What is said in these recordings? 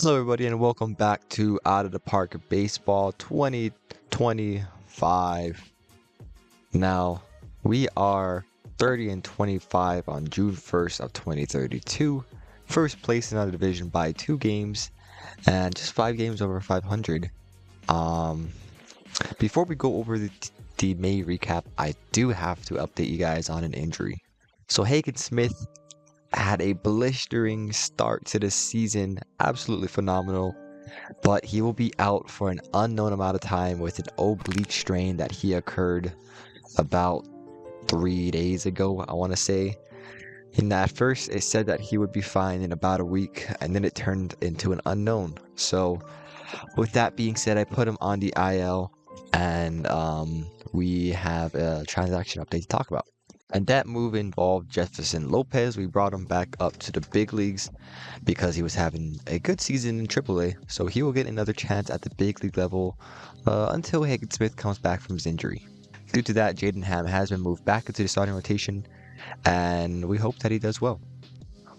Hello, everybody, and welcome back to Out of the Park Baseball 2025. Now, we are 30 and 25 on June 1st of 2032. First place in our division by 2 games and just 5 games over 500. Before we go over the May recap, I do have to update you guys on an injury. So Hagen Smith had a blistering start to the season, absolutely phenomenal, but he will be out for an unknown amount of time with an oblique strain that he occurred about 3 days ago, I want to say. And at first it said that he would be fine in about a week, and then it turned into an unknown. So with that being said, I put him on the IL, and we have a transaction update to talk about. And that move involved Jefferson Lopez. We brought him back up to the big leagues because he was having a good season in AAA. So he will get another chance at the big league level until Hagen Smith comes back from his injury. Due to that, Jaden Ham has been moved back into the starting rotation, and we hope that he does well.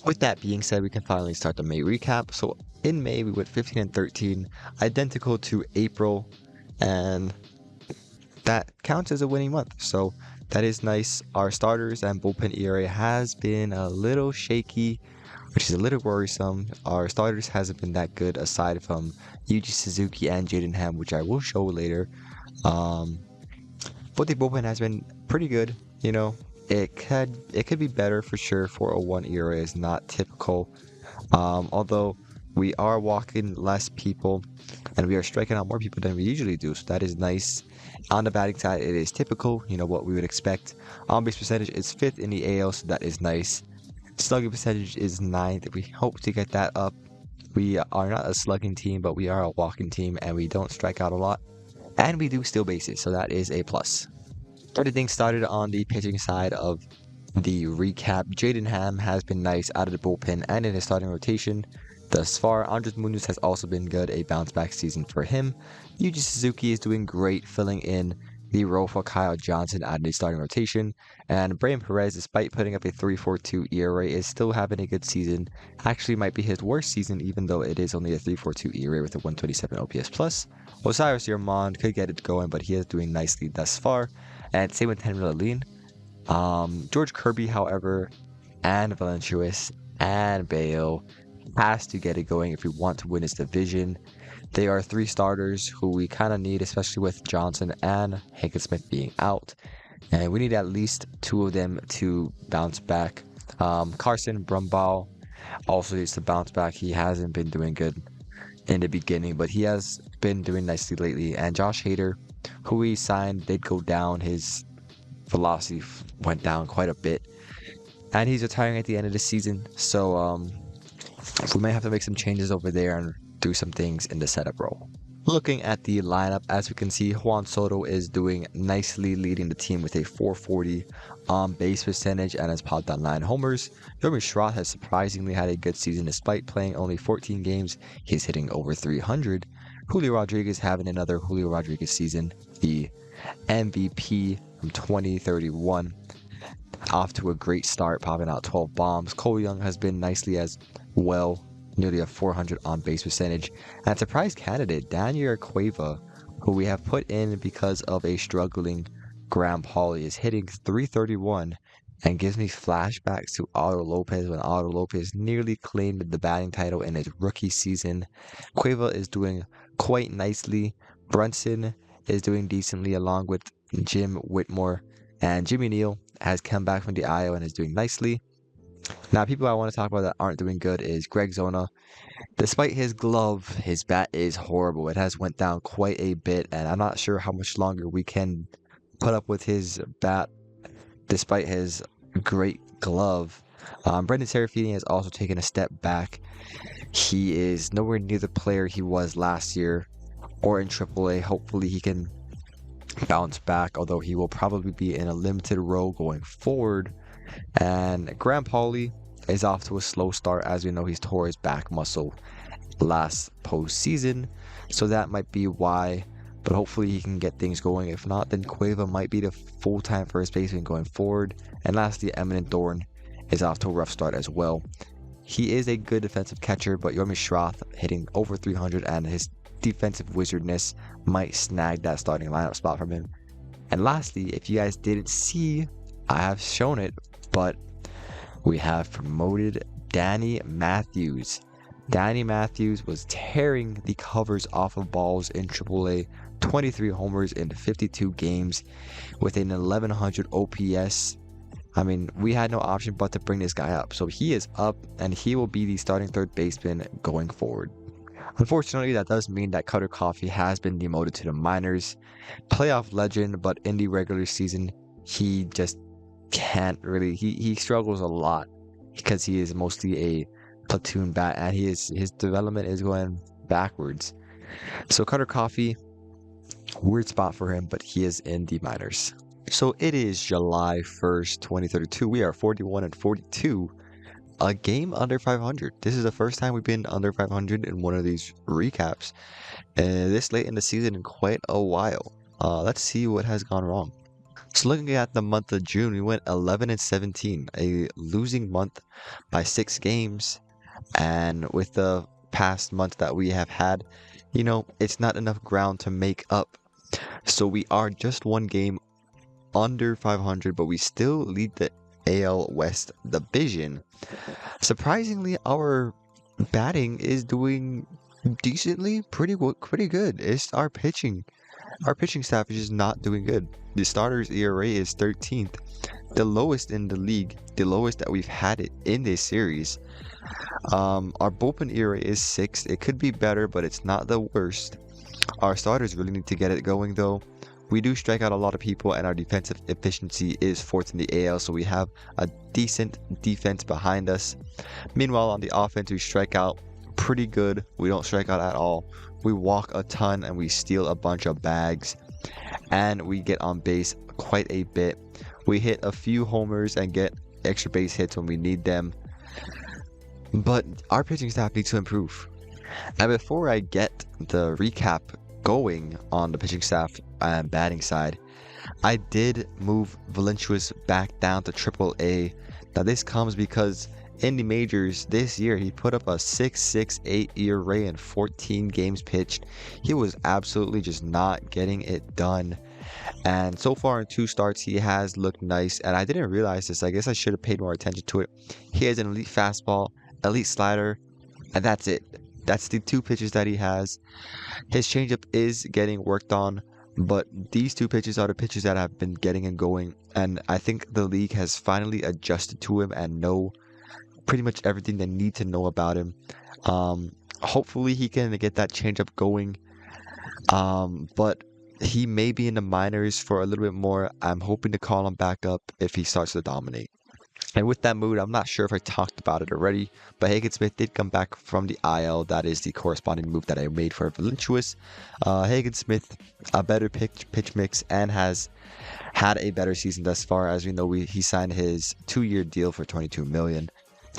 With that being said, we can finally start the May recap. So in May, we went 15 and 13, identical to April, and that counts as a winning month. So that is nice. Our starters and bullpen ERA has been a little shaky, which is a little worrisome. Our starters hasn't been that good aside from Yuji Suzuki and Jaden Ham, which I will show later. But the bullpen has been pretty good. You know, it could be better for sure. 4.01 ERA is not typical. Although we are walking less people and we are striking out more people than we usually do, so that is nice. On the batting side, it is typical, you know, what we would expect. On-base percentage is 5th in the AL, so that is nice. Slugging percentage is 9th. We hope to get that up. We are not a slugging team, but we are a walking team, and we don't strike out a lot. And we do steal bases, so that is a plus. Everything started on the pitching side of the recap. Jaden Ham has been nice out of the bullpen and in his starting rotation. Thus far, Andres Munoz has also been good, a bounce-back season for him. Yuji Suzuki is doing great, filling in the role for Kyle Johnson out of the starting rotation. And Brian Perez, despite putting up a 3.42 ERA, is still having a good season. Actually might be his worst season, even though it is only a 3.42 ERA with a 127 OPS+. Osiris Yermon could get it going, but he is doing nicely thus far. And same with Henry Lalin. George Kirby, however, and Valenciunas and Bale has to get it going if we want to win this division. They are 3 starters who we kind of need, especially with Johnson and Hagen Smith being out. And we need at least 2 of them to bounce back. Carson Brumball also needs to bounce back. He hasn't been doing good in the beginning, but he has been doing nicely lately. And Josh Hader, who we signed, did go down. His velocity went down quite a bit. And he's retiring at the end of the season. So, we may have to make some changes over there and do some things in the setup role. Looking at the lineup, as we can see, Juan Soto is doing nicely, leading the team with a 440 on-base percentage and has popped on 9 homers. Yomi Schroth has surprisingly had a good season despite playing only 14 games. He's hitting over 300. Julio Rodriguez having another Julio Rodriguez season, the MVP from 2031. Off to a great start, popping out 12 bombs. Cole Young has been nicely as well, nearly a 400 on-base percentage. And surprise candidate, Daniel Cueva, who we have put in because of a struggling Graham Pauley, is hitting 331 and gives me flashbacks to Otto Lopez when Otto Lopez nearly claimed the batting title in his rookie season. Cueva is doing quite nicely. Brunson is doing decently along with Jim Whitmore, and Jimmy Neal has come back from the IL and is doing nicely. Now, people I want to talk about that aren't doing good is Greg Zona. Despite his glove, his bat is horrible. It has went down quite a bit, and I'm not sure how much longer we can put up with his bat despite his great glove. Brendan Serafini has also taken a step back. He is nowhere near the player he was last year or in AAA. Hopefully he can bounce back, although he will probably be in a limited role going forward. And Graham Pauley is off to a slow start. As we know, he's tore his back muscle last postseason, so that might be why, but hopefully he can get things going. If not, then Cueva might be the full-time first baseman going forward. And lastly, Eminent Thorne is off to a rough start as well. he is a good defensive catcher, but Yomi Schroth hitting over 300 and his defensive wizardness might snag that starting lineup spot from him. And lastly, if you guys didn't see, I have shown it, but we have promoted Danny Matthews. Danny Matthews was tearing the covers off of balls in AAA, 23 homers in 52 games with an 1100 OPS. I mean, we had no option but to bring this guy up. So he is up and he will be the starting third baseman going forward. Unfortunately, that does mean that Cutter Coffee has been demoted to the minors. Playoff legend, but in the regular season, he just can't really, he struggles a lot because he is mostly a platoon bat and his development is going backwards. So Cutter Coffee, weird spot for him, but he is in the minors. So it is July 1st, 2032. We are 41 and 42. A game under 500. This is the first time we've been under 500 in one of these recaps this late in the season in quite a while. Let's see what has gone wrong. So looking at the month of June, we went 11 and 17, a losing month by 6 games. And with the past month that we have had, you know, it's not enough ground to make up. So we are just one game under 500, but we still lead the AL West division. Surprisingly, our batting is doing decently, pretty good. It's our pitching staff is just not doing good. The starters ERA is 13th, the lowest in the league, the lowest that we've had it in this series. Our bullpen ERA is 6th. It could be better, but it's not the worst. Our starters really need to get it going though. We do strike out a lot of people and our defensive efficiency is 4th in the AL, so we have a decent defense behind us. Meanwhile, on the offense, we strike out pretty good. We don't strike out at all. We walk a ton and we steal a bunch of bags. And we get on base quite a bit. We hit a few homers and get extra base hits when we need them. But our pitching staff needs to improve. And before I get the recap going on the pitching staff and batting side, I did move Valencius back down to AAA. Now this comes because in the majors this year he put up a 6.68 ERA in 14 games pitched. He was absolutely just not getting it done. And so far in 2 starts he has looked nice, and I didn't realize this. I guess I should have paid more attention to it. He has an elite fastball, elite slider, and that's it. That's the 2 pitches that he has. His changeup is getting worked on, but these 2 pitches are the pitches that have been getting him going, and I think the league has finally adjusted to him and know pretty much everything they need to know about him. Hopefully he can get that changeup going, but he may be in the minors for a little bit more. I'm hoping to call him back up if he starts to dominate. And with that move, I'm not sure if I talked about it already, but Hagen Smith did come back from the IL. That is the corresponding move that I made for Valencius. Hagen Smith, a better pitch mix, and has had a better season thus far. As we know, he signed his 2-year deal for $22 million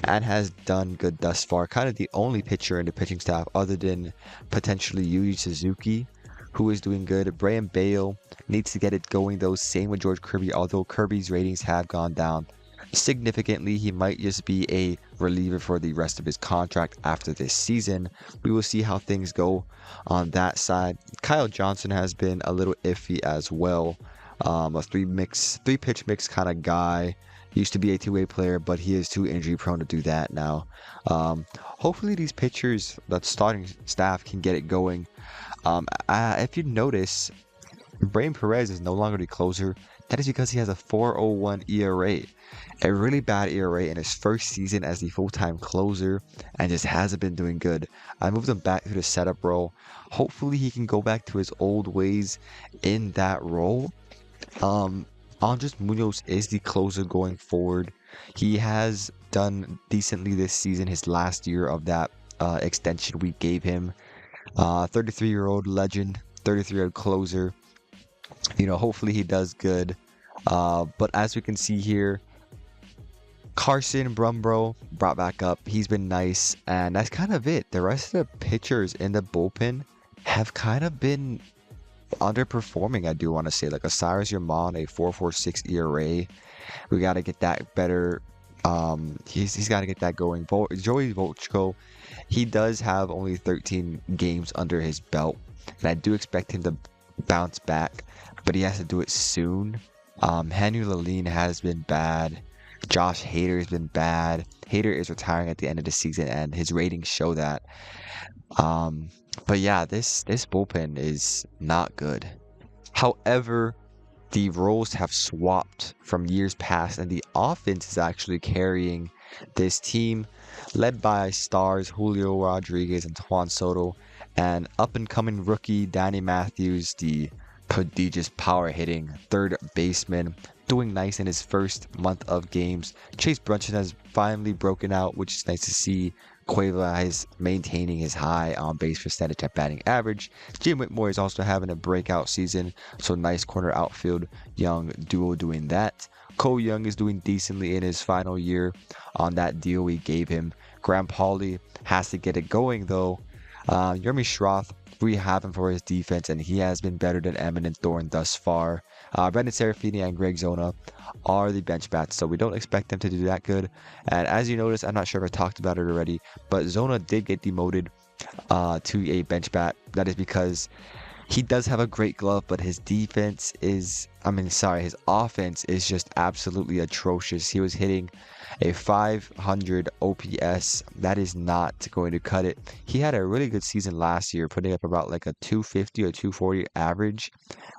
and has done good thus far. Kind of the only pitcher in the pitching staff other than potentially Yuji Suzuki, who is doing good. Brayan Bello needs to get it going though. Same with George Kirby, although Kirby's ratings have gone down significantly. He might just be a reliever for the rest of his contract after this season. We will see how things go on that side. Kyle Johnson has been a little iffy as well. A 3-pitch mix kind of guy. Used to be a 2-way player, but he is too injury prone to do that now. Hopefully these pitchers, the starting staff, can get it going. If you notice, Brayan Perez is no longer the closer. That is because he has a 4.01 ERA. A really bad ERA in his first season as the full-time closer, and just hasn't been doing good. I moved him back to the setup role. Hopefully he can go back to his old ways in that role. Andres Munoz is the closer going forward. He has done decently this season, his last year of that extension we gave him. 33-year-old legend, 33-year-old closer. You know, hopefully he does good. But as we can see here, Carson Brumbro brought back up. He's been nice, and that's kind of it. The rest of the pitchers in the bullpen have kind of been underperforming, I do want to say. Like Osiris Yaman, a 4.46 ERA. We got to get that better He's got to get that going. Joey Volchko, he does have only 13 games under his belt, and I do expect him to bounce back, but he has to do it soon. Henry Lalline has been bad. Josh Hader has been bad. Hader is retiring at the end of the season, and his ratings show that. Um, but yeah, this bullpen is not good. However, the roles have swapped from years past, and the offense is actually carrying this team, led by stars Julio Rodriguez and Juan Soto, and up-and-coming rookie Danny Matthews, the prodigious power-hitting third baseman, doing nice in his first month of games. Chase Brunson has finally broken out, which is nice to see. Cueva is maintaining his high on base percentage at batting average. Jim Whitmore is also having a breakout season, so nice corner outfield young duo doing that. Cole Young is doing decently in his final year on that deal we gave him. Graham Pauley has to get it going though. Yermi Schroth, we have him for his defense, and he has been better than Eminent Thorne thus far. Brendan Serafini and Greg Zona are the bench bats, so we don't expect them to do that good. And as you notice, I'm not sure if I talked about it already, but Zona did get demoted to a bench bat. That is because he does have a great glove, but his defense is, his offense is just absolutely atrocious. He was hitting a 500 OPS. That is not going to cut it. He had a really good season last year, putting up about like a 250 or 240 average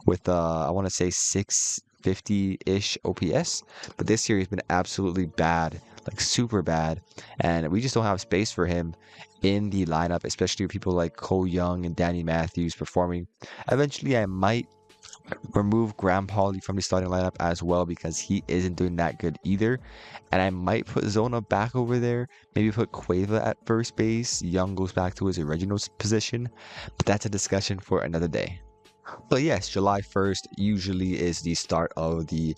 with, I want to say 650-ish OPS. But this year he's been absolutely bad, like super bad. And we just don't have space for him in the lineup, especially with people like Cole Young and Danny Matthews performing. Eventually, I might remove Graham Pauley from the starting lineup as well because he isn't doing that good either. And I might put Zona back over there, maybe put Cueva at first base. Young goes back to his original position, but that's a discussion for another day. But yes, July 1st usually is the start of the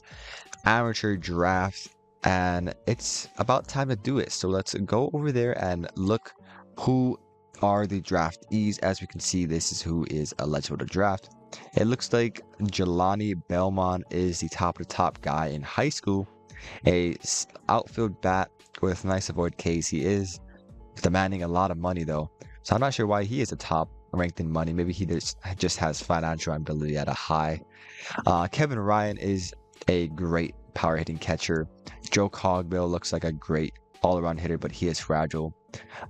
amateur draft, and it's about time to do it. So let's go over there and look who are the draftees. As we can see, this is who is eligible to draft. It looks like Jelani Belmont is the top guy in high school. A outfield bat with nice avoid Ks. He is demanding a lot of money though, so I'm not sure why he is the top ranked in money. Maybe he just has financial ability at a high. Kevin Ryan is a great power hitting catcher. Joe Cogbill looks like a great all-around hitter, but he is fragile.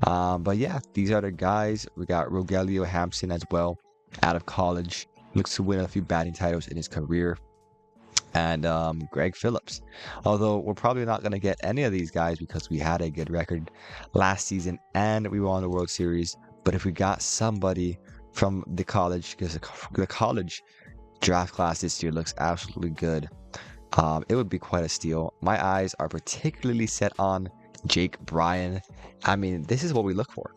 But yeah, these are the guys. We got Rogelio Hampson as well, out of college, looks to win a few batting titles in his career. And Greg Phillips, although we're probably not going to get any of these guys because we had a good record last season and we won the World Series. But if we got somebody from the college, because the college draft class this year looks absolutely good, it would be quite a steal. My eyes are particularly set on Jake Bryan. This is what we look for.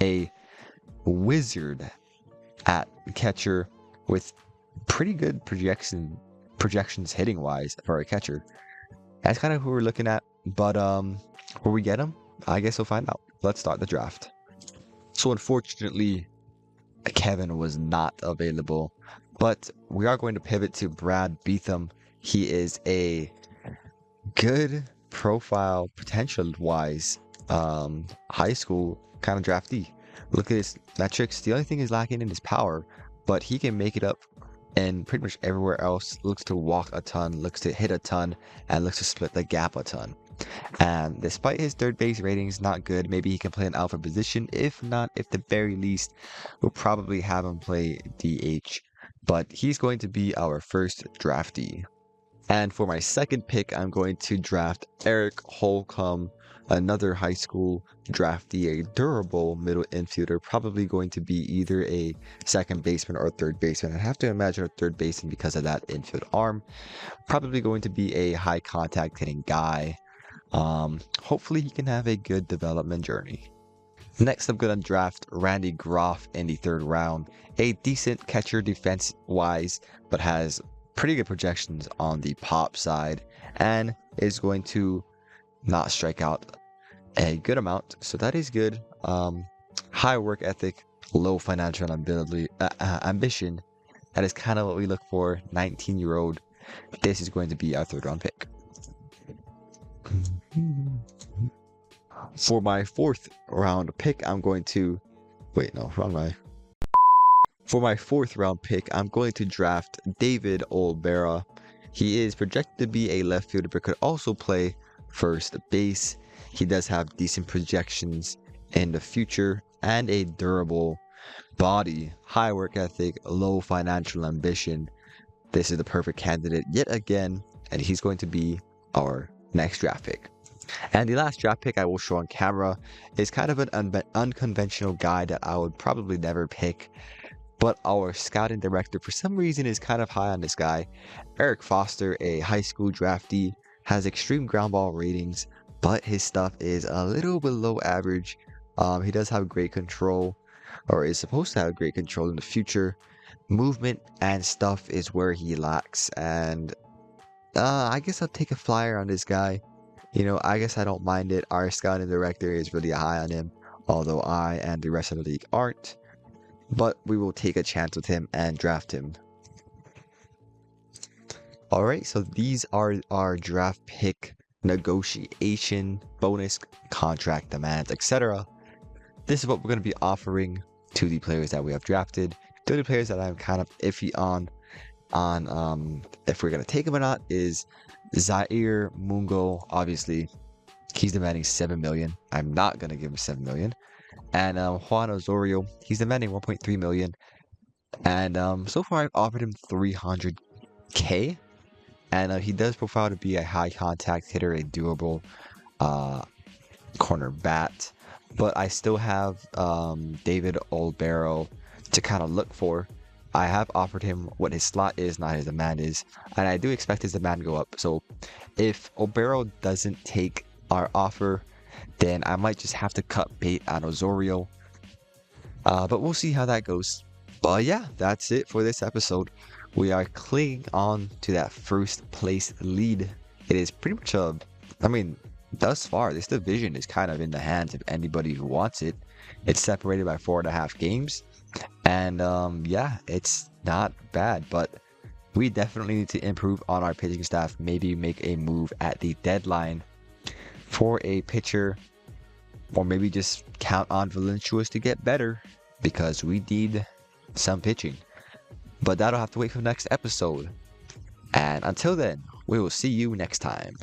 A wizard at catcher with pretty good projections hitting wise for a catcher. That's kind of who we're looking at. But will we get him? I guess we'll find out. Let's start the draft. So unfortunately, Kevin was not available, but we are going to pivot to Brad Beetham. He is a good profile potential wise high school kind of draftee. Look at his metrics. The only thing he's lacking in his power, but he can make it up and pretty much everywhere else. Looks to walk a ton, looks to hit a ton, and looks to split the gap a ton. And despite his third base ratings not good, maybe he can play an alpha position. If not, at the very least, we'll probably have him play DH. But he's going to be our first draftee. And for my second pick, I'm going to draft Eric Holcomb, another high school draftee, a durable middle infielder, probably going to be either a second baseman or third baseman. I have to imagine a third baseman because of that infield arm. Probably going to be a high contact hitting guy. Hopefully he can have a good development journey. Next, I'm going to draft Randy Groff in the third round. A decent catcher defense wise, but has pretty good projections on the pop side and is going to not strike out a good amount, so that is good. High work ethic, low financial ambition. That is kind of what we look for. 19-year-old. This is going to be our third round pick. For my fourth round pick, I'm going to wait, no, wrong way. For my fourth round pick, I'm going to draft David Olbera. He is projected to be a left fielder, but could also play first base. He does have decent projections in the future and a durable body, high work ethic, low financial ambition. This is the perfect candidate yet again, and he's going to be our next draft pick. And the last draft pick I will show on camera is kind of an unconventional guy that I would probably never pick, but our scouting director for some reason is kind of high on this guy. Eric Foster, a high school draftee, has extreme ground ball ratings, but his stuff is a little below average. He does have great control, or is supposed to have great control in the future. Movement and stuff is where he lacks, and I guess I'll take a flyer on this guy. You know, I guess I don't mind it. Our scouting director is really high on him, although I and the rest of the league aren't. But we will take a chance with him and draft him. Alright, so these are our draft pick negotiation, bonus, contract demands, etc. This is what we're going to be offering to the players that we have drafted. The only players that I'm kind of iffy on if we're going to take him or not is Zaire Mungo. Obviously, he's demanding 7 million. I'm not going to give him 7 million. And Juan Osorio, he's demanding 1.3 million. And so far, I've offered him 300k. And he does profile to be a high contact hitter, a durable corner bat. But I still have David Olbera to kind of look for. I have offered him what his slot is, not his demand is, and I do expect his demand to go up. So if Olbera doesn't take our offer, then I might just have to cut bait on Osorio. But we'll see how that goes. But yeah, that's it for this episode. We are clinging on to that first place lead. It is pretty much thus far, this division is kind of in the hands of anybody who wants it. It's separated by 4.5 games. And yeah, it's not bad, but we definitely need to improve on our pitching staff. Maybe make a move at the deadline for a pitcher, or maybe just count on Valenciunas to get better, because we need some pitching. But that'll have to wait for the next episode. And until then, we will see you next time.